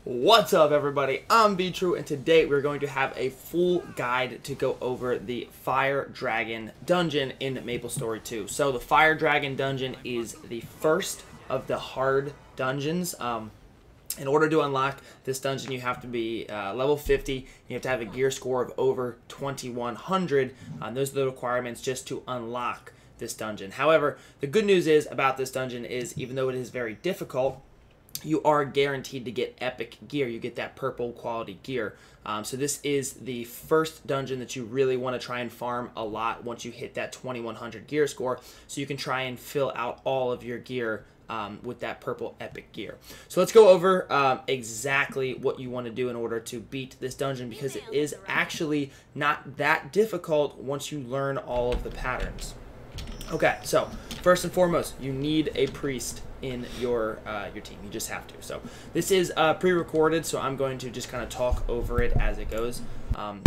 What's up, everybody? I'm B-True, and today we're going to have a full guide to go over the Fire Dragon dungeon in Maplestory 2. So the Fire Dragon dungeon is the first of the hard dungeons. In order to unlock this dungeon, you have to be level 50. You have to have a gear score of over 2100. Those are the requirements just to unlock this dungeon. However, the good news is about this dungeon is, even though it is very difficult, you are guaranteed to get epic gear. You get that purple quality gear. So this is the first dungeon that you really want to try and farm a lot once you hit that 2100 gear score, so you can try and fill out all of your gear with that purple epic gear. So let's go over exactly what you want to do in order to beat this dungeon, because it is actually not that difficult once you learn all of the patterns. Okay, so first and foremost, you need a priest in your team. You just have to. So this is pre-recorded, so I'm going to just kind of talk over it as it goes.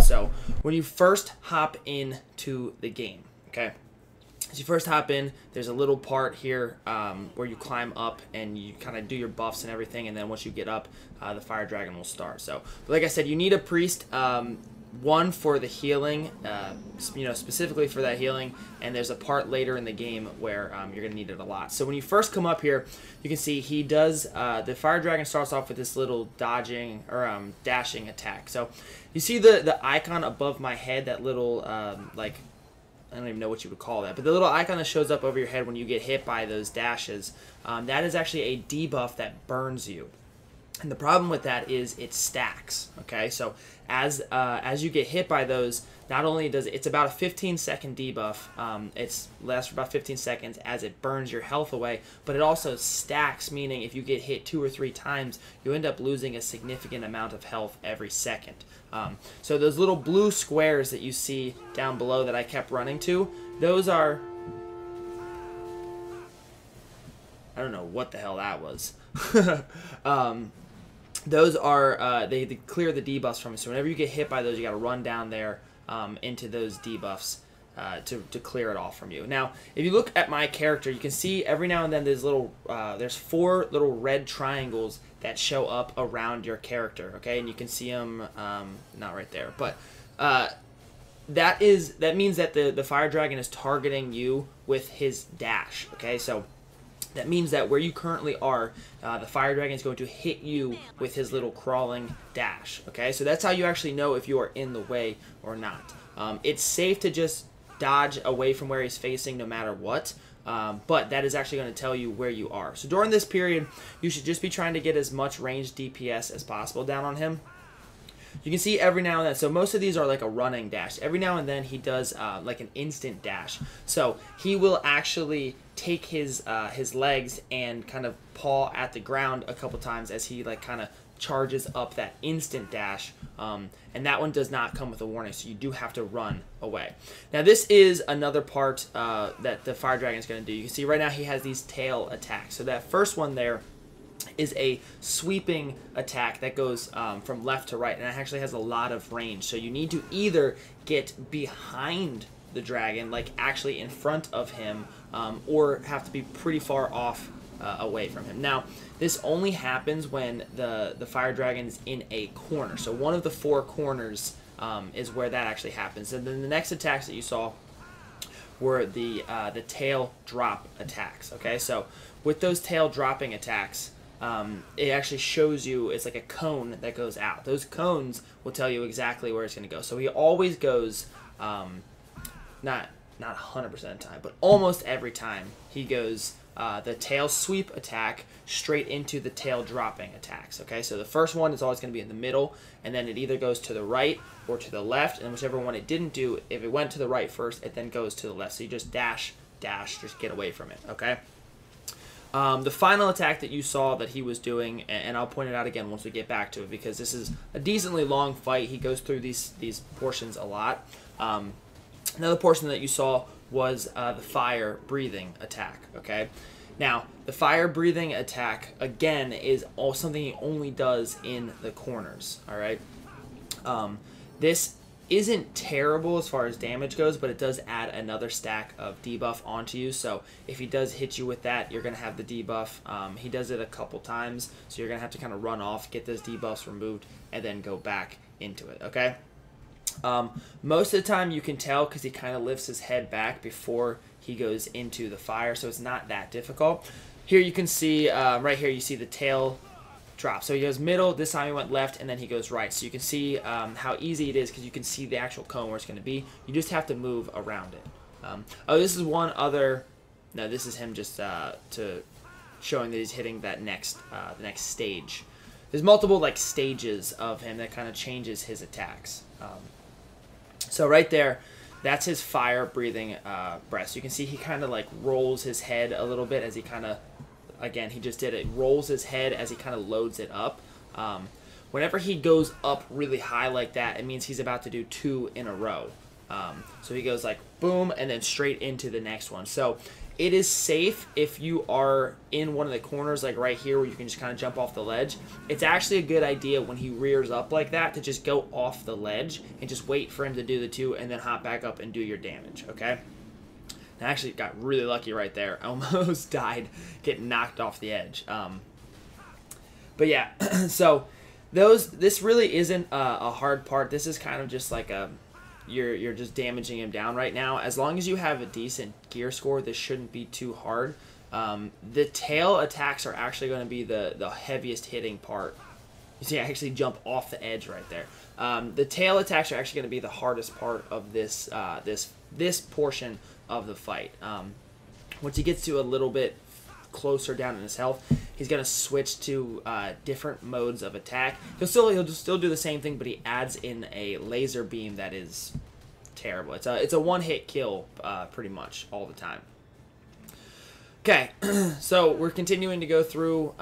So when you first hop into the game, okay, as you first hop in, there's a little part here where you climb up and you kind of do your buffs and everything, and then once you get up, the Fire Dragon will start. So like I said, you need a priest. One for the healing, specifically for that healing, and there's a part later in the game where you're going to need it a lot. So when you first come up here, you can see he does, the Fire Dragon starts off with this little dodging, or dashing attack. So you see the icon above my head, that little, like, I don't even know what you would call that, but the little icon that shows up over your head when you get hit by those dashes, that is actually a debuff that burns you. And the problem with that is it stacks, okay? So as you get hit by those, not only does it's about a 15-second debuff, it lasts for about 15 seconds as it burns your health away, but it also stacks, meaning if you get hit 2 or 3 times, you end up losing a significant amount of health every second. So those little blue squares that you see down below that I kept running to, those are... I don't know what the hell that was. Those are, they clear the debuffs from you. So whenever you get hit by those, you got to run down there into those debuffs to clear it all from you. Now, if you look at my character, you can see every now and then there's little, there's 4 little red triangles that show up around your character, okay? And you can see them, not right there, but that means that the Fire Dragon is targeting you with his dash, okay? So that means that where you currently are, the Fire Dragon is going to hit you with his little crawling dash, okay? So that's how you actually know if you are in the way or not. It's safe to just dodge away from where he's facing no matter what, but that is actually going to tell you where you are. So during this period, you should just be trying to get as much ranged DPS as possible down on him. You can see every now and then, so most of these are like a running dash. Every now and then he does like an instant dash. So he will actually take his legs and kind of paw at the ground a couple times as he like kind of charges up that instant dash. And that one does not come with a warning, so you do have to run away. Now this is another part that the Fire Dragon is going to do. You can see right now he has these tail attacks. So that first one there is a sweeping attack that goes from left to right, and it actually has a lot of range. So you need to either get behind the dragon, like actually in front of him, or have to be pretty far off away from him. Now, this only happens when the Fire Dragon is in a corner. So one of the 4 corners is where that actually happens. And then the next attacks that you saw were the tail drop attacks. Okay, so with those tail dropping attacks, it actually shows you, it's like a cone that goes out. Those cones will tell you exactly where it's going to go. So he always goes, not 100% of the time, but almost every time he goes the tail sweep attack straight into the tail dropping attacks. Okay, so the first one is always going to be in the middle, and then it either goes to the right or to the left, and whichever one it didn't do, if it went to the right first, it then goes to the left. So you just dash, just get away from it, okay? The final attack that you saw that he was doing, and I'll point it out again once we get back to it, because this is a decently long fight. He goes through these portions a lot. Another portion that you saw was the fire breathing attack, okay? Now, the fire breathing attack, again, is something he only does in the corners, all right? This isn't terrible as far as damage goes, but it does add another stack of debuff onto you. So if he does hit you with that, you're going to have the debuff. He does it a couple times, so you're going to have to kind of run off, get those debuffs removed, and then go back into it, okay? Most of the time you can tell because he kind of lifts his head back before he goes into the fire, so it's not that difficult. Here you can see, right here you see the tail drop. So he goes middle, this time he went left, and then he goes right. So you can see how easy it is because you can see the actual cone where it's going to be. You just have to move around it. Oh, this is one other, no, this is him just to showing that he's hitting that next the next stage. There's multiple like stages of him that kind of changes his attacks. So right there, that's his fire breathing breath. So you can see he kind of like rolls his head a little bit as he kind of, again, he just did it, rolls his head as he kind of loads it up. Whenever he goes up really high like that, it means he's about to do 2 in a row. So he goes like boom and then straight into the next one. So it is safe if you are in one of the corners like right here where you can just kind of jump off the ledge. It's actually a good idea when he rears up like that to just go off the ledge and just wait for him to do the 2 and then hop back up and do your damage, okay? I actually got really lucky right there. I almost died getting knocked off the edge. But yeah, so this really isn't a hard part. This is kind of just like a, you're just damaging him down right now. As long as you have a decent gear score, this shouldn't be too hard. The tail attacks are actually going to be the heaviest hitting part. You see I actually jump off the edge right there. The tail attacks are actually going to be the hardest part of this this portion of the fight. Once he gets to a little bit closer down in his health, he's going to switch to different modes of attack. He'll still do the same thing, but he adds in a laser beam that is terrible. It's a one-hit kill pretty much all the time. Okay, so we're continuing to go through.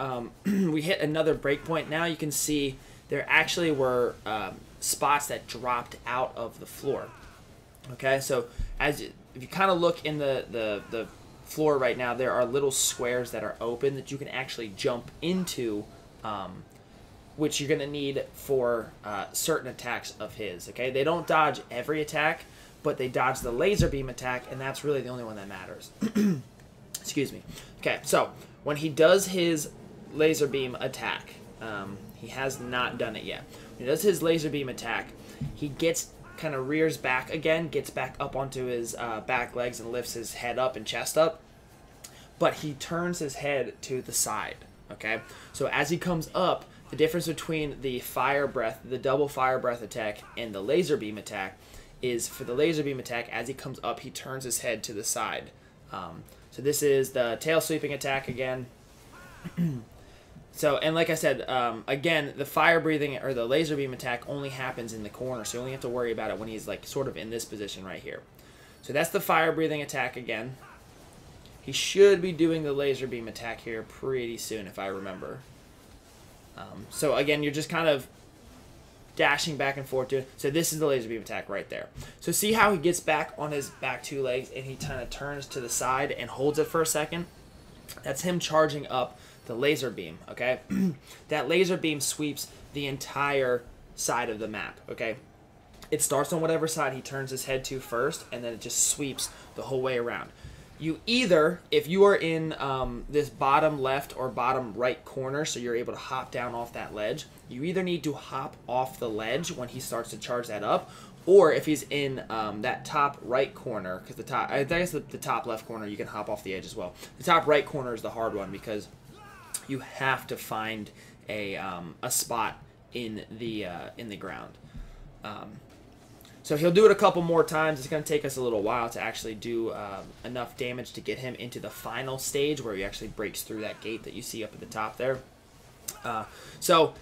We hit another breakpoint. Now you can see there actually were spots that dropped out of the floor. Okay, so if you kind of look in the floor right now, there are little squares that are open that you can actually jump into, which you're going to need for certain attacks of his. Okay, they don't dodge every attack, but they dodge the laser beam attack, and that's really the only one that matters. Excuse me. Okay, so when he does his laser beam attack, he has not done it yet. When he does his laser beam attack, he gets kind of rears back again, gets back up onto his back legs and lifts his head up and chest up, but he turns his head to the side, okay? So as he comes up, the difference between the fire breath, the double fire breath attack, and the laser beam attack is for the laser beam attack, as he comes up, he turns his head to the side. So this is the tail sweeping attack again. So, and like I said, again, the fire breathing or the laser beam attack only happens in the corner, so you only have to worry about it when he's like sort of in this position right here. So that's the fire breathing attack again. He should be doing the laser beam attack here pretty soon, if I remember. So again, you're just kind of dashing back and forth to it. So this is the laser beam attack right there. So see how he gets back on his back 2 legs and he kind of turns to the side and holds it for a second? That's him charging up the laser beam, okay? That laser beam sweeps the entire side of the map, okay? It starts on whatever side he turns his head to first, and then it just sweeps the whole way around. You either, if you are in this bottom left or bottom right corner, so you're able to hop down off that ledge, you either need to hop off the ledge when he starts to charge that up, or if he's in that top right corner, because I guess the top left corner, you can hop off the edge as well. The top right corner is the hard one because you have to find a spot in the ground. So he'll do it a couple more times. It's going to take us a little while to actually do enough damage to get him into the final stage where he actually breaks through that gate that you see up at the top there. So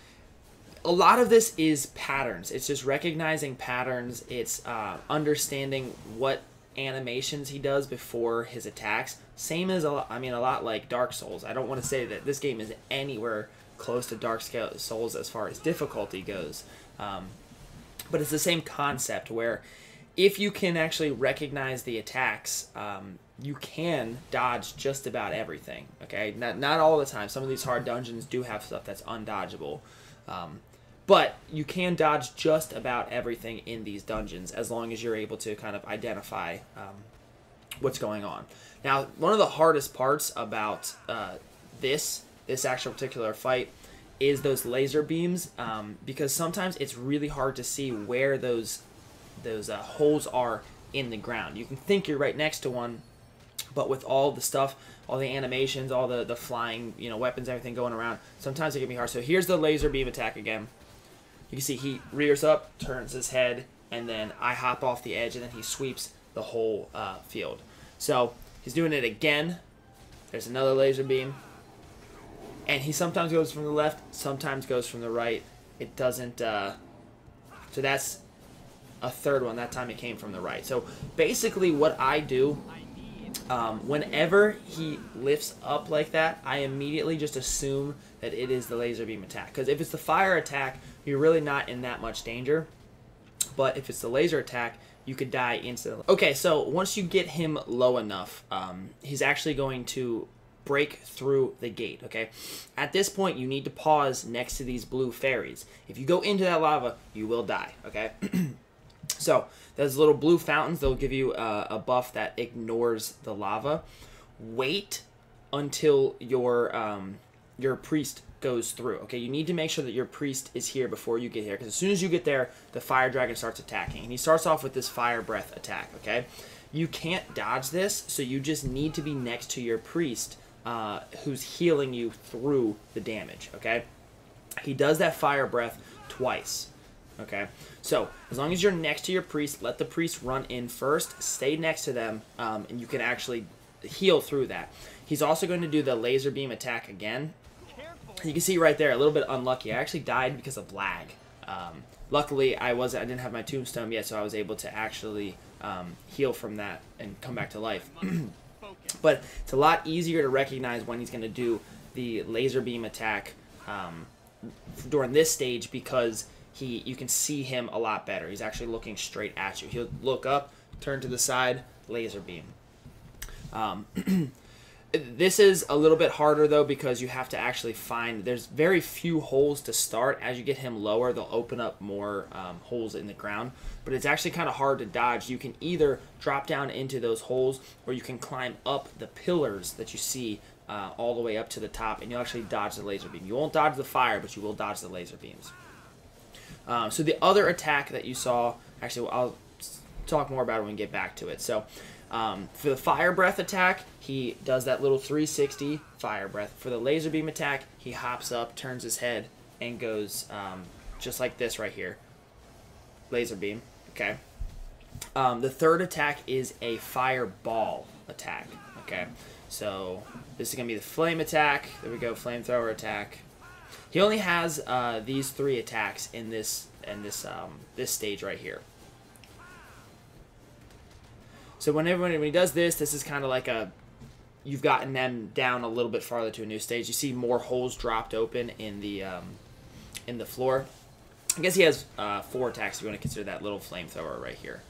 a lot of this is patterns. It's just recognizing patterns. It's understanding what animations he does before his attacks. Same as a lot like Dark Souls. I don't want to say that this game is anywhere close to Dark Souls as far as difficulty goes. But it's the same concept where if you can actually recognize the attacks, you can dodge just about everything. Okay, not all the time. Some of these hard dungeons do have stuff that's undodgeable. But you can dodge just about everything in these dungeons as long as you're able to kind of identify what's going on. Now, one of the hardest parts about this actual particular fight is those laser beams, because sometimes it's really hard to see where those holes are in the ground. You can think you're right next to one, but with all the stuff, all the animations, all the flying, weapons, everything going around, sometimes it can be hard. So here's the laser beam attack again. You can see he rears up, turns his head, and then I hop off the edge, and then he sweeps the whole field. So he's doing it again. There's another laser beam. And he sometimes goes from the left, sometimes goes from the right. It doesn't... so that's a third one. That time it came from the right. So basically what I do, whenever he lifts up like that, I immediately just assume that it is the laser beam attack. Because if it's the fire attack, you're really not in that much danger. But if it's the laser attack, you could die instantly. Okay, so once you get him low enough, he's actually going to break through the gate, okay? At this point, you need to pause next to these blue fairies. If you go into that lava, you will die, okay? So, those little blue fountains, they'll give you a buff that ignores the lava. Wait until your priest goes through, okay? You need to make sure that your priest is here before you get here, because as soon as you get there, the fire dragon starts attacking. And he starts off with this fire breath attack, okay? You can't dodge this, so you just need to be next to your priest, who's healing you through the damage, okay? He does that fire breath twice, okay? So, as long as you're next to your priest, let the priest run in first, stay next to them, and you can actually heal through that. He's also going to do the laser beam attack again. You can see right there, a little bit unlucky. I actually died because of lag. Luckily, I didn't have my tombstone yet, so I was able to actually heal from that and come back to life. But it's a lot easier to recognize when he's going to do the laser beam attack during this stage, because you can see him a lot better. He's actually looking straight at you. He'll look up, turn to the side, laser beam. This is a little bit harder, though, because you have to actually there's very few holes to start. As you get him lower, they'll open up more holes in the ground. But it's actually kind of hard to dodge. You can either drop down into those holes, or you can climb up the pillars that you see all the way up to the top, and you'll actually dodge the laser beam. You won't dodge the fire, but you will dodge the laser beams. So the other attack that you saw, actually, I'll talk more about it when we get back to it. So for the fire breath attack, he does that little 360 fire breath. For the laser beam attack, he hops up, turns his head, and goes just like this right here. Laser beam, okay? The third attack is a fireball attack, okay? So this is going to be the flame attack. There we go, flamethrower attack. He only has these three attacks in this stage right here. So when he does this is kind of like you've gotten them down a little bit farther to a new stage. You see more holes dropped open in the floor. I guess he has 4 attacks if you want to consider that little flamethrower right here.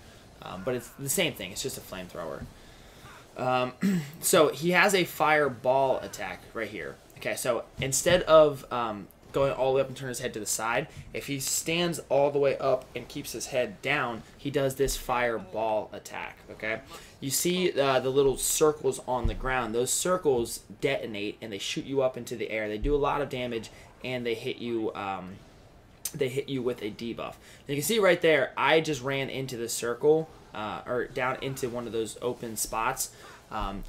But it's the same thing. It's just a flamethrower. So he has a fireball attack right here. Okay, so instead of going all the way up and turn his head to the side, if he stands all the way up and keeps his head down, he does this fireball attack, okay? You see the little circles on the ground. Those circles detonate, and they shoot you up into the air. They do a lot of damage, and they hit you with a debuff. You can see right there, I just ran into the circle, or down into one of those open spots.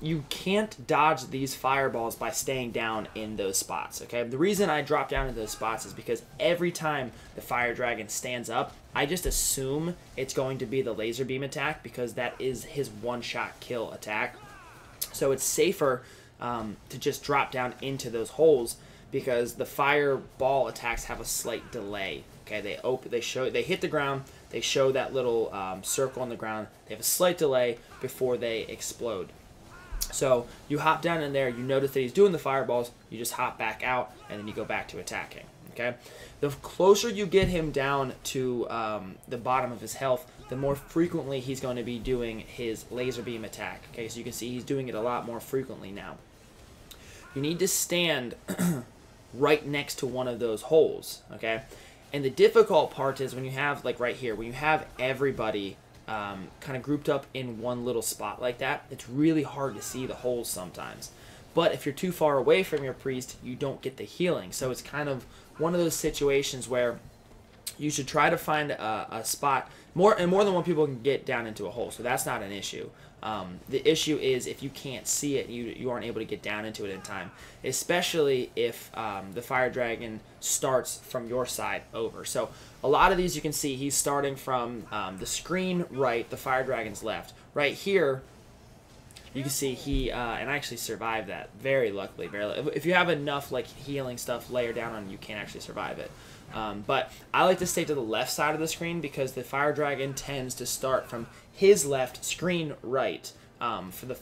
You can't dodge these fireballs by staying down in those spots, okay? The reason I drop down into those spots is because every time the fire dragon stands up, I just assume it's going to be the laser beam attack, because that is his one-shot kill attack. So it's safer to just drop down into those holes, because the fireball attacks have a slight delay. Okay, they hit the ground, they show that little circle on the ground. They have a slight delay before they explode. So you hop down in there, you notice that he's doing the fireballs, you just hop back out, and then you go back to attacking. Okay, the closer you get him down to the bottom of his health, the more frequently he's going to be doing his laser beam attack. Okay, so you can see he's doing it a lot more frequently now. You need to stand right next to one of those holes, okay? And the difficult part is when you have, like right here, when you have everybody kind of grouped up in one little spot like that, it's really hard to see the holes sometimes. But if you're too far away from your priest, you don't get the healing. So it's kind of one of those situations where you should try to find a spot, more than one people can get down into a hole. So that's not an issue. The issue is if you can't see it, you aren't able to get down into it in time, especially if the fire dragon starts from your side over. So a lot of these you can see he's starting from the screen right, the fire dragon's left. Right here, you can see he, and I actually survived that, very luckily. If you have enough like healing stuff layered down on you, can actually survive it. But I like to stay to the left side of the screen because the fire dragon tends to start from his left, screen right, for the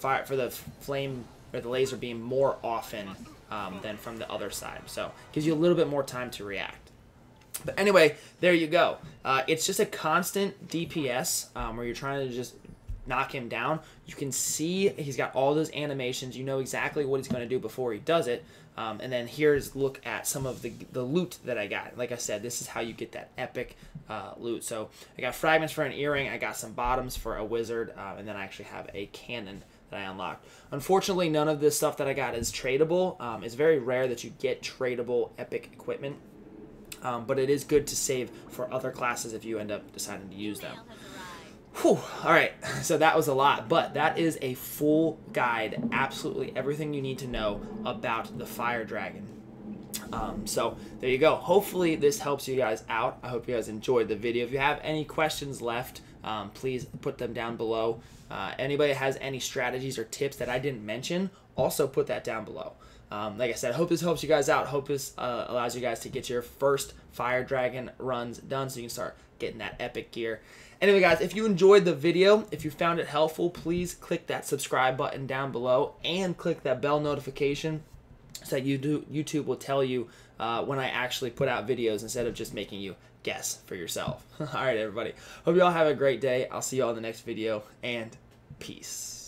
flame or the laser beam more often than from the other side. So it gives you a little bit more time to react. But anyway, there you go. It's just a constant DPS where you're trying to just knock him down. You can see he's got all those animations. You know exactly what he's going to do before he does it. And then here's look at some of the loot that I got. Like I said, this is how you get that epic loot. So I got fragments for an earring, I got some bottoms for a wizard, and then I actually have a cannon that I unlocked. Unfortunately, none of this stuff that I got is tradable. It's very rare that you get tradable epic equipment, but it is good to save for other classes if you end up deciding to use them. Whew. All right, so that was a lot, but that is a full guide, absolutely everything you need to know about the fire dragon. So there you go. Hopefully this helps you guys out. I hope you guys enjoyed the video. If you have any questions left, please put them down below. Anybody has any strategies or tips that I didn't mention, also put that down below. Like I said, I hope this helps you guys out. I hope this allows you guys to get your first fire dragon runs done so you can start getting that epic gear. Anyway, guys, if you enjoyed the video, if you found it helpful, please click that subscribe button down below and click that bell notification so that YouTube will tell you when I actually put out videos instead of just making you guess for yourself. All right, everybody. Hope you all have a great day. I'll see you all in the next video, and peace.